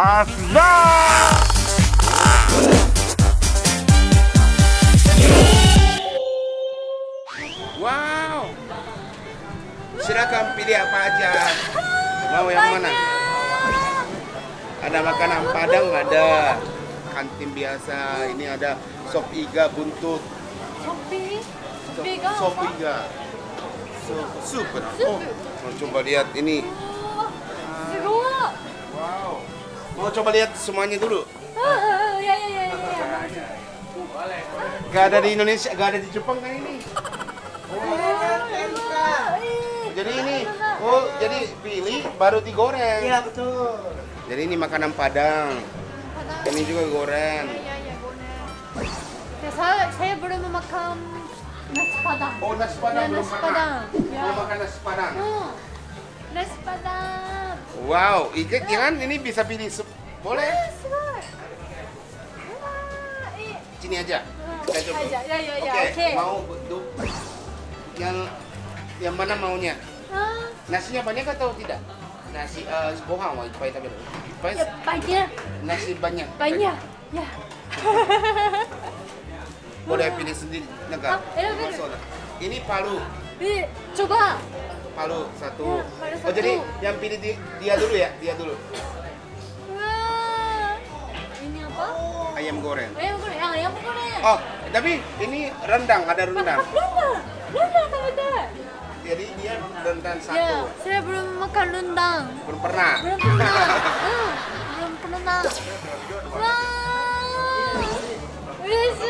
Hasna. Wow. Silakan pilih apa aja. Mau yang mana? Ada makanan Padang, ada kantin biasa. Ini ada sop iga buntut. Sop iga. Super. Oh, mau coba lihat ini. Wow. Mau coba lihat semuanya dulu. Ya. Gak ada di Indonesia, gak ada di Jepang kan ini. Jadi ini, jadi pilih baru digoreng. Iya betul. Jadi ini makanan Padang. Ini juga goreng. Ya, saya belum makan nasi Padang. Oh, nasi Padang belum nasi makan. Padang. Ya. Belum makan nasi Padang. Nasi Padang. Wow, ikat kan ini bisa pilih boleh. Sini aja. Kita coba. Ya. Oke, mau bentuk yang mana maunya? Nasinya banyak atau tidak? Nasi gohan wa ippai taberu. Ippai. Banyak. Nasi banyak. Banyak. Ya. Boleh pilih sendiri. Enggak? Ini palu. Coba. Palu satu. Ya, palu Oh, jadi satu. yang pilih dia dulu ya? Dia dulu. Wah. Ini apa? Ayam goreng. Ayam goreng. Oh, tapi ini rendang, ada rendang. Rendang tabetai. Jadi dia rendang Ya, satu. saya belum makan rendang. Belum pernah. Belum pernah. Wah,嬉しい.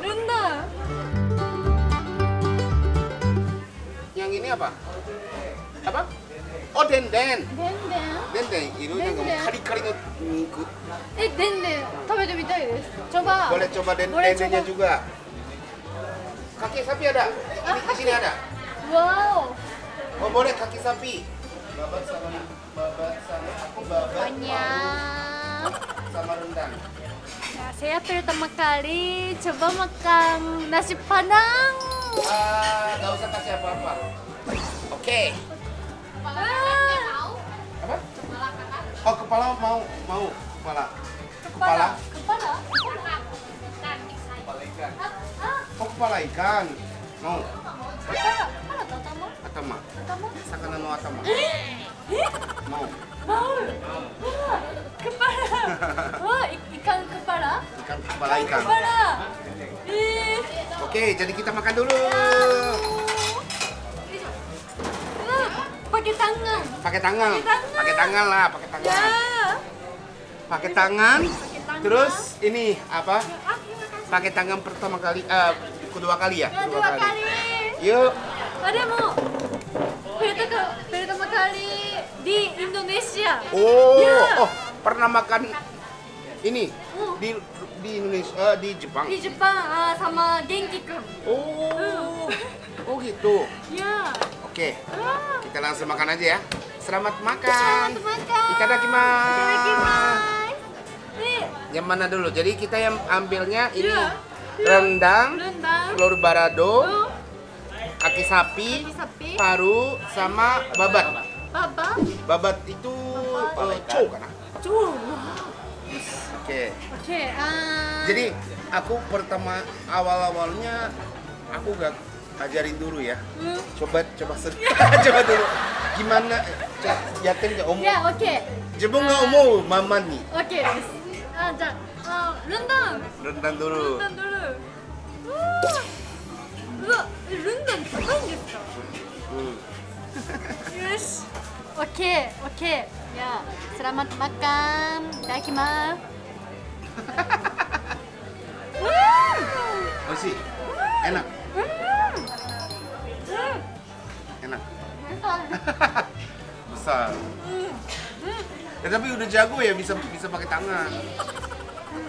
Rendang. Yang ini apa? Apa? Oh, denden. Denden. Denden. Ini Denden. kari-kari no niku. Denden. 食べてみたいです. Coba. Boleh coba Boleh dendennya coba. juga. Kaki sapi ada. Ini di sini ada. Wow. Oh, boleh kaki sapi. Babat sama Banyak. sama rendang. Ya, saya pertama kali coba makan nasi Padang. Nggak usah kasih apa-apa. Oke. Apa? Oh, kepala mau kepala. Kepala ikan. Oh, kepala ikan. Mau. Atama. Sakana no atama. Mau. Kepala. Wah, ikan kepala. Ikan kepala ikan. Kepala. Oke, jadi kita makan dulu. Pakai tangan. Pakai tangan. Pakai tangan lah, pakai tangan. Ya. Pakai tangan. tangan. Terus ini apa? Pakai tangan pertama kali, kedua kali ya? Kedua kali. Yuk. Ada mau. Pertama kali di Indonesia. Oh, Ya. oh, pernah makan ini di Indonesia, di Jepang. Di Jepang sama Genki-kun. Oh, oh gitu. Ya. Oke, kita langsung makan aja ya. Selamat makan. Selamat makan. Itadakimasu. Itadakimasu. Nih. Yang mana dulu? Jadi kita yang ambilnya ini Ya. rendang, Rendang. telur balado, Oh, kaki sapi, kaki sapi. paru, sama babat. Baba. Babat itu cow kan? Tuh. Oke. Oke. Jadi aku pertama awalnya aku gak ajarin dulu ya. Coba coba dulu. Gimana? Yakin nggak omong? Ya, oke. Jepang nggak omong mama nih. Oke. Rendang. Rendang dulu. Rendang dulu. Rendang高いんですか? Yes. Oke. Ya, selamat makan. Itadakimasu. Oishi. Enak. Enak. Besar. Ya, tapi udah jago ya bisa pakai tangan.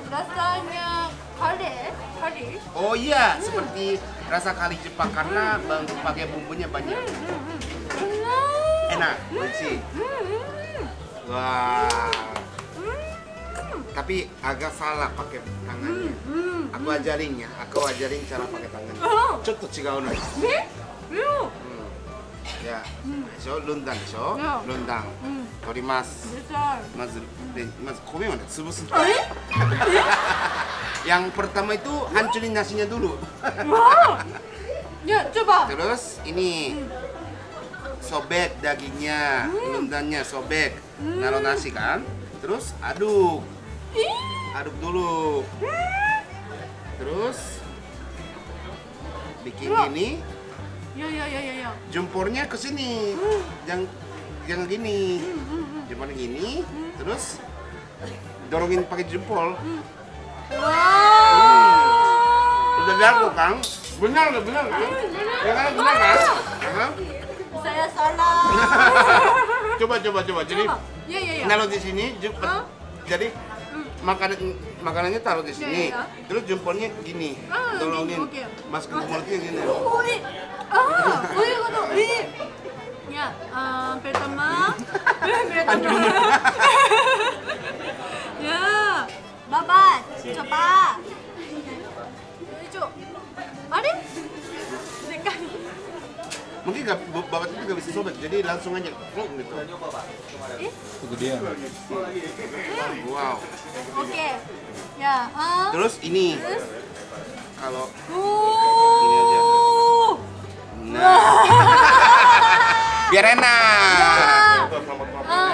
Rasanya kari. Oh iya, seperti rasa kari Jepang karena pakai bumbunya banyak. Enak, oishi. Wah. Tapi agak salah pakai tangannya. Aku ajarin cara pakai tangan. Cotto chigau no. Ya, so lundan so, Ya. lundan. Torimasu. besar. Mazu kome mana? Tsubusu. Yang pertama itu hancurin nasinya dulu. Wow. Ya, coba. Terus ini sobek dagingnya, lundannya sobek. Naruh nasi kan. Terus aduk. Aduk dulu. Terus bikin gini. Ya. Jempornya ke sini. Jangan gini. Jempornya gini. Terus dorongin pakai jempol. Wow. Udah jago, Kang. Benar kan? Ya kan, benar kan? Ya kan? Saya salah. Coba. Jadi Ya. naruh di sini, jadi makanannya taruh di sini. Ya. Terus jempolnya gini. Tolongin. Oke. Masukin ke mulutnya gini. Ya, pertama. Ya, babat, coba. Ada? Sekali. Mungkin babat itu nggak bisa sobek, jadi langsung aja pluk gitu. Kegedean. Wow. Oke. Ya. Terus ini. Kalau nah. Biar enak.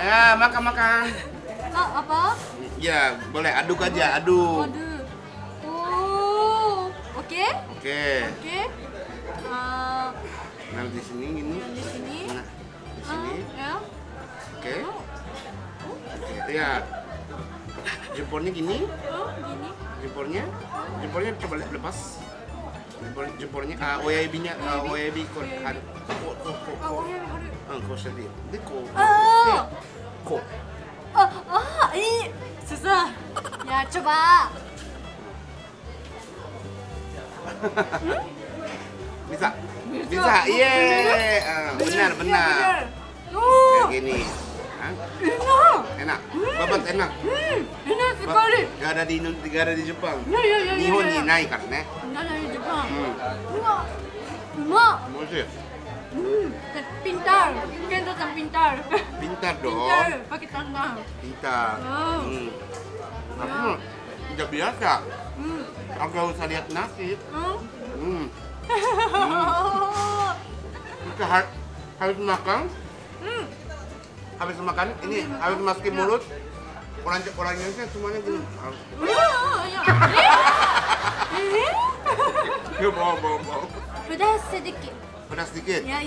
Ya, makan. Apa? Ya, boleh aduk aja, aduk. Aduh. Oke. Oke. Nah, di sini gini. Di sini. Nah, di sini. Ya. Oke. Ya. Jempolnya gini. Gini. Jempolnya coba lepas. Jempolnya OYB-nya OYB kok ada. Oh, ya, harus. Kok sedih. Dia kok. Oh. Kok. Susah. Ya, coba. Bisa. Iya. Benar. Kayak gini. Enak. Babat enak. Enak sekali. Gak ada di Jepang. Ya. Nihon ni nai karena ne. Enggak dari Jepang. Hmm. Emak. Maksudnya Pintar. Kento-san pintar. pintar dong. Pintar. Pakai tangan. Pintar. Oh. Aku mah udah biasa. Aku gak usah lihat nasi. Kita harus makan. Habis makan ini harus masukin mulut. Orang Indonesia semuanya gini. Ya bawa. Pedas sedikit. Pedas sedikit. Ya.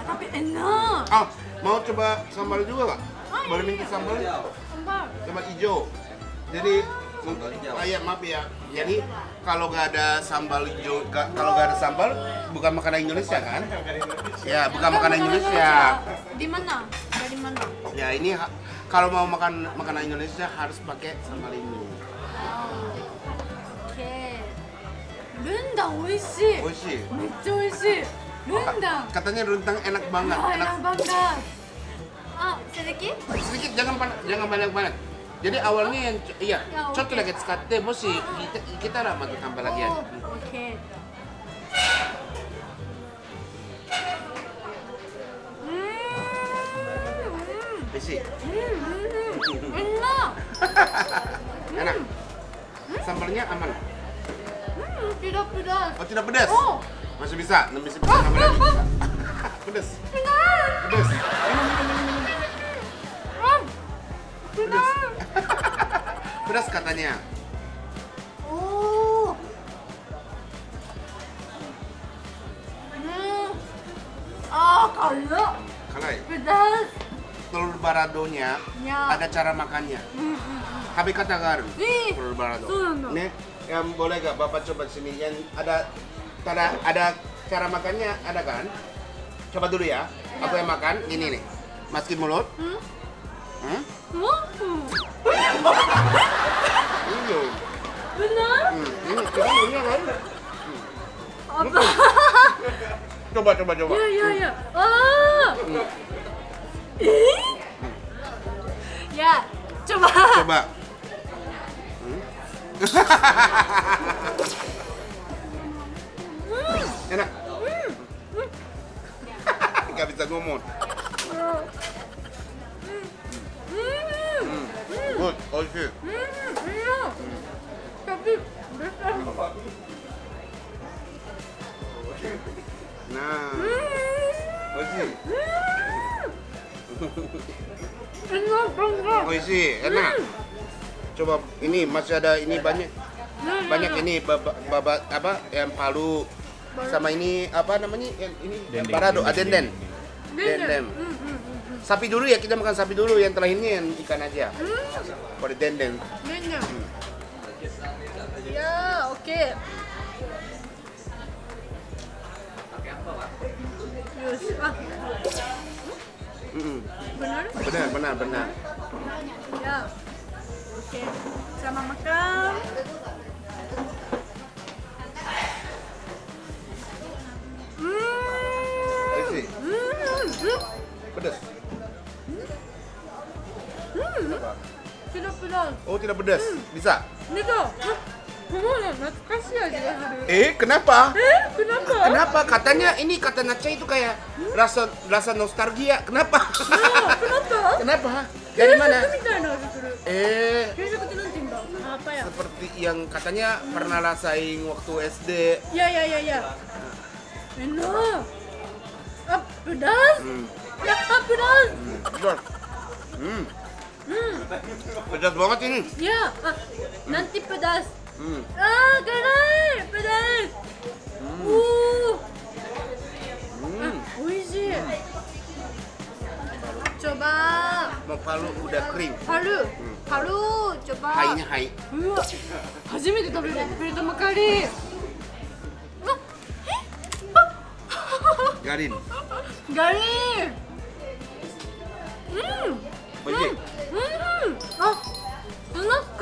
Tapi enak. Mau coba sambal juga nggak? Boleh minta sambal? Sambal. Sambal hijau. Jadi maaf ya. Jadi kalau nggak ada sambal hijau, kalau nggak ada sambal, bukan makanan Indonesia kan? Ya, bukan makanan Indonesia. Di mana? Dari mana? Ya ini kalau mau makan makanan Indonesia harus pakai sambal ini. Oke. Rendang oishii. Oishi. Mecca oishii. Rendang. Katanya rendang enak banget. Enak banget. Sedikit? Sedikit, jangan banyak-banyak. Jadi awalnya yang Ya, cocok lagi tsukatte, moshi kita lah mau tambah lagi aja. Oke. Besi. Enak. Enak. Sambalnya aman. Tidak pedas. Oh, tidak pedas. Oh. Masih bisa nambah lagi. Pedas. Pedas. Pedas. Pedas katanya. Oh. Kalau Kalai. pedas. Telur baradonya Ya. ada cara makannya. Habis kata garu. Ih, Telur barado. sono. Nih, yang boleh gak Bapak coba sini yang ada cara makannya ada kan? Coba dulu ya. Aku yang makan ini nih. Masukin mulut. Hmm? Ini. Benar? Ini kan? Apa? Coba. Ya. Ya, coba. Coba. Enak. nggak bisa ngomong. Good, oishi. Iya. Tapi besar. Nah, oishi. Enak banget. Oishi, enak. Coba ini masih ada ini banyak ini apa yang palu sama ini apa namanya yang ini yang parado denden. Dendeng. Sapi dulu ya, kita makan sapi dulu, yang terakhirnya yang ikan aja. Pada dendeng. Dendeng. Ya, oke. Yes. Ah. Benar? Benar. Ya. Oke. Sama makan. Oishi. Pedas. Tidak pedas. Oh, tidak pedas. Bisa? Nito. Kemana? Natsukashi aja haru. Kenapa? Kenapa? Kenapa? Katanya ini kata Nacha itu kayak rasa nostalgia. Kenapa? Kenapa? Kenapa? Dari mana? Apa ya? Seperti yang katanya pernah rasain waktu SD. Ya. Enak. Ah, pedas? Ya, pedas. Pedas. Pedas banget ini. Ya, nanti pedas. Garai, pedas. Oishi. Coba. Mau palu udah kering. Palu, coba. Hainya hai. 初めて食べるペルトマカリ。Garin. Garing. Oishi. Ah, snack.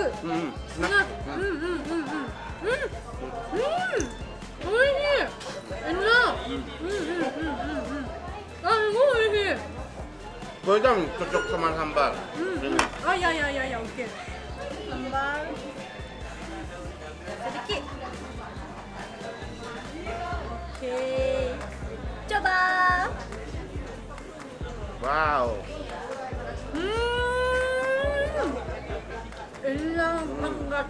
Snack. Oishi. Enak. Ah, oishi. Goyang cocok sama sambal. Ah, ya, oke. Sambal. Sedikit. Oke. Coba. Wow. Enak banget.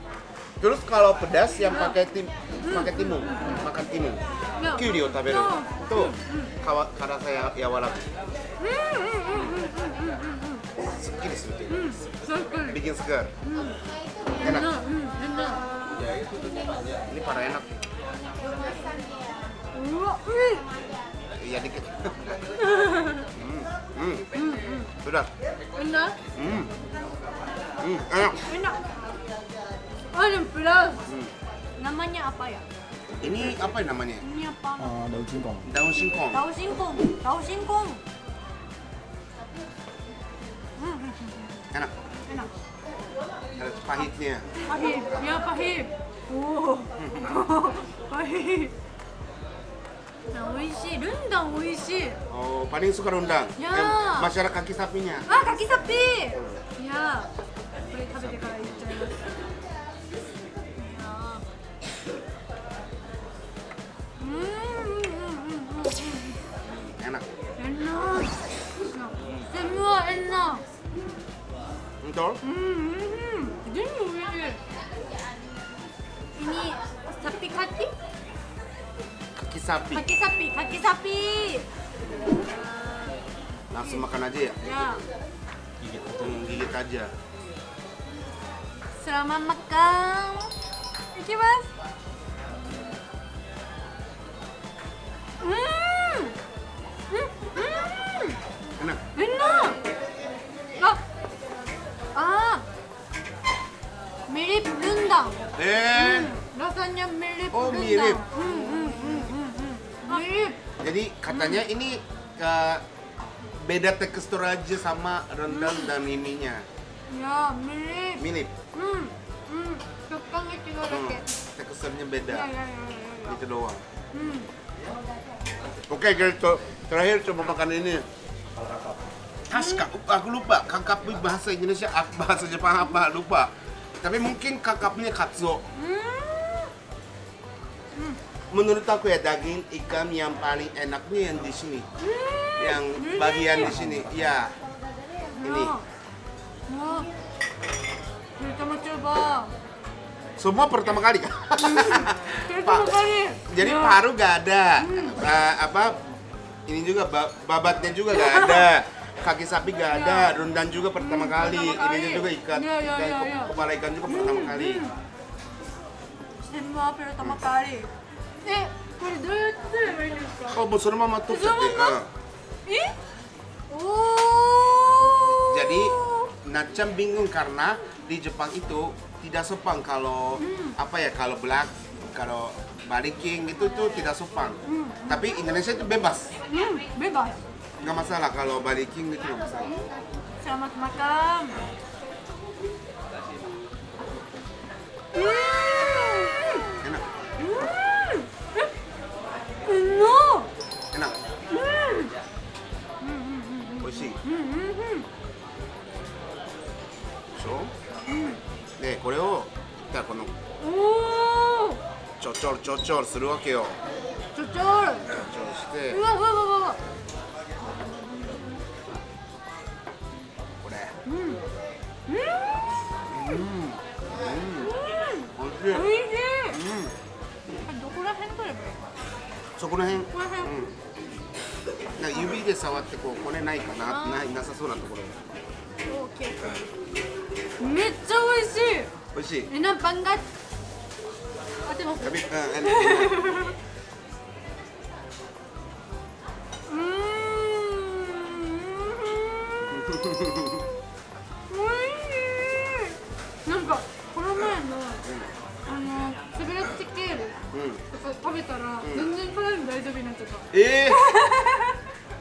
Terus kalau pedas yang pakai timun, makan timun. Ya. Kyuriを食べる。と辛さや柔らかい。すっきりするという。Bikin segar. Enak. Enak. Ini parah enak. Iya dikit. Sudah. Enak. Enak. Enak. Ada pedas. Namanya apa ya? Ini apa namanya? Ini apa? daun singkong. Daun singkong. Daun singkong. Enak. Enak. Ada pahitnya. Pahit. Ya, pahit. Pahit. Nah, oishi. Rendang oishi. Oh, paling suka rendang. Ya. Masyarakat kaki sapinya. Ah, kaki sapi. Ya. これ食べてから言っちゃいます。Enak. Enak. Semua enak. Betul? Jadi oishi. Ini sapi kaki? Kaki sapi. Kaki sapi. Langsung makan aja ya? Ya. Gigit aja. Selamat makan. Ikimasu. Enak. Enak. Mirip rendang. Rasanya mirip Oh, rendang. mirip. Mirip. Jadi katanya ini beda tekstur aja sama rendang dan ininya. Ya, mirip. Mirip. Sekangnya tiga dake. Teksturnya beda. Ya. Itu doang. Oke, jadi terakhir coba makan ini. Aku lupa. Kakap bahasa Indonesia, bahasa Jepang apa lupa. Tapi mungkin kakapnya katsu. menurut aku ya daging ikan yang paling enaknya yang di sini. Yang bagian di sini. Ya. Ini. Pertama coba. Semua pertama kali kan? Pertama kali. Jadi paru gak ada. Ini juga babatnya juga gak ada. Kaki sapi gak ada, rendang juga pertama kali. Ini juga ikan, kepala ikan juga pertama kali. Semua pertama kali.これどうやってすればいいんですか? Oh,そのまま取っちゃって。Jadi, Nacham bingung karena di Jepang itu tidak sopan kalau kalau kalau baliking itu tuh tidak sopan. Tapi Indonesia itu bebas. Bebas. Nggak masalah kalau baliking itu nggak masalah. Selamat makan. Enak. Enak. Oishi. So, でこれをいったらこのちょちょるするわけよ。ちょちょる。ちょちょるして。うわ。これ。おいしい。どこら辺取ればいい？そこら辺。ここら辺。なんか指で触ってこう骨ないかな、なさそうなところ。めっちゃ美味しい。美味しい。Enak banget. 合ってます。Tapi,なんかこの前のスベラッチケールとか食べたら全然辛いの大丈夫になっちゃった。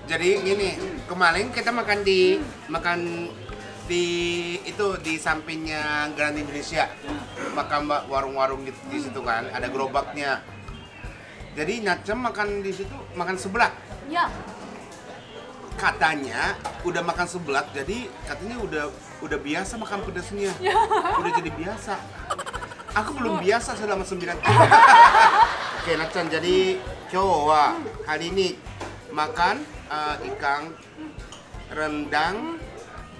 Jadi gini, kemarin kita makan di di sampingnya Grand Indonesia, makan warung-warung di situ kan, ada gerobaknya. Jadi Nacham makan di situ, makan seblak. Ya. Katanya udah makan seblak, jadi katanya udah biasa makan pedasnya. Udah jadi biasa. Aku belum biasa selama 9 tahun. Oke Nacham, jadi hari ini makan ikan rendang,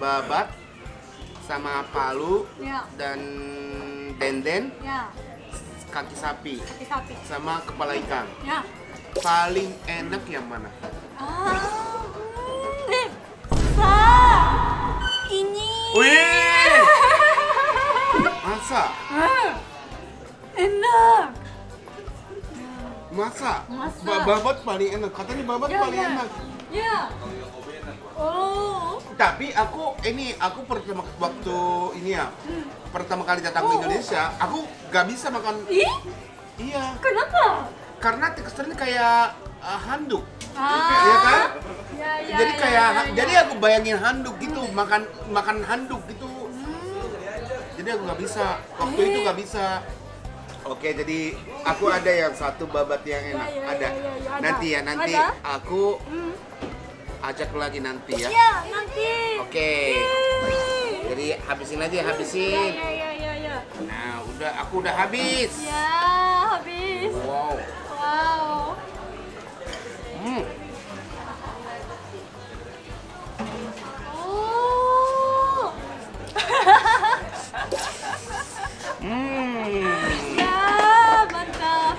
babat, sama palu, dan denden, kaki sapi, sama kepala ikan. Paling enak yang mana? Ini. Wih! Masa? Enak. Masa? Babat paling enak. Katanya babat paling enak. Ya. Oh. Tapi aku pertama waktu ini ya, pertama kali datang ke Indonesia, aku gak bisa makan. Iya. Kenapa? Karena teksturnya kayak handuk. Iya kan? Ya, jadi jadi aku bayangin handuk gitu, makan handuk gitu. Jadi aku gak bisa. Waktu itu gak bisa. Oke, jadi aku ada yang satu babat yang enak. Ada. Nanti aku ajak lagi nanti ya. Iya, nanti. Oke. Jadi habisin aja, habisin. Ya. Nah, aku udah habis. Ya, habis. Wow. Oh. Ya, mantap.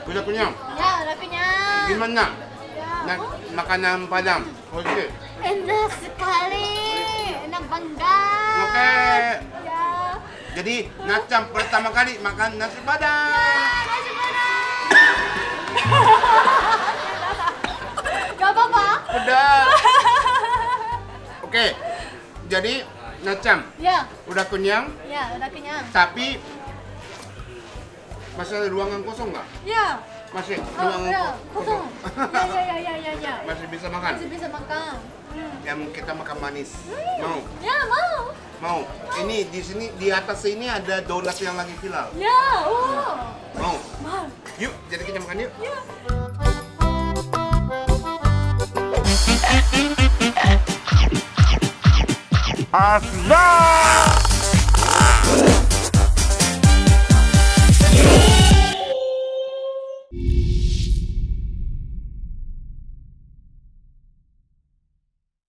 Udah kenyang? Ya, udah kenyang. Gimana? Makanan Padang. Oke. Enak sekali. Enak banget. Oke. Ya. Jadi Nacham pertama kali makan nasi Padang. Nasi Padang. Gak apa-apa. Udah. Oke. Jadi Nacham. Ya. Udah kenyang? Ya, udah kenyang. Tapi masih ada ruangan kosong nggak? Ya. Masih Oh, ya, kosong. Ya. Masih bisa makan? Masih bisa makan. Yang kita makan manis. Mau? Ya, mau. Mau. Ini di sini di atas ini ada donat yang lagi viral. Ya, oh. Mau? Mau. Yuk, jadi kita makan yuk. Ya. Asda!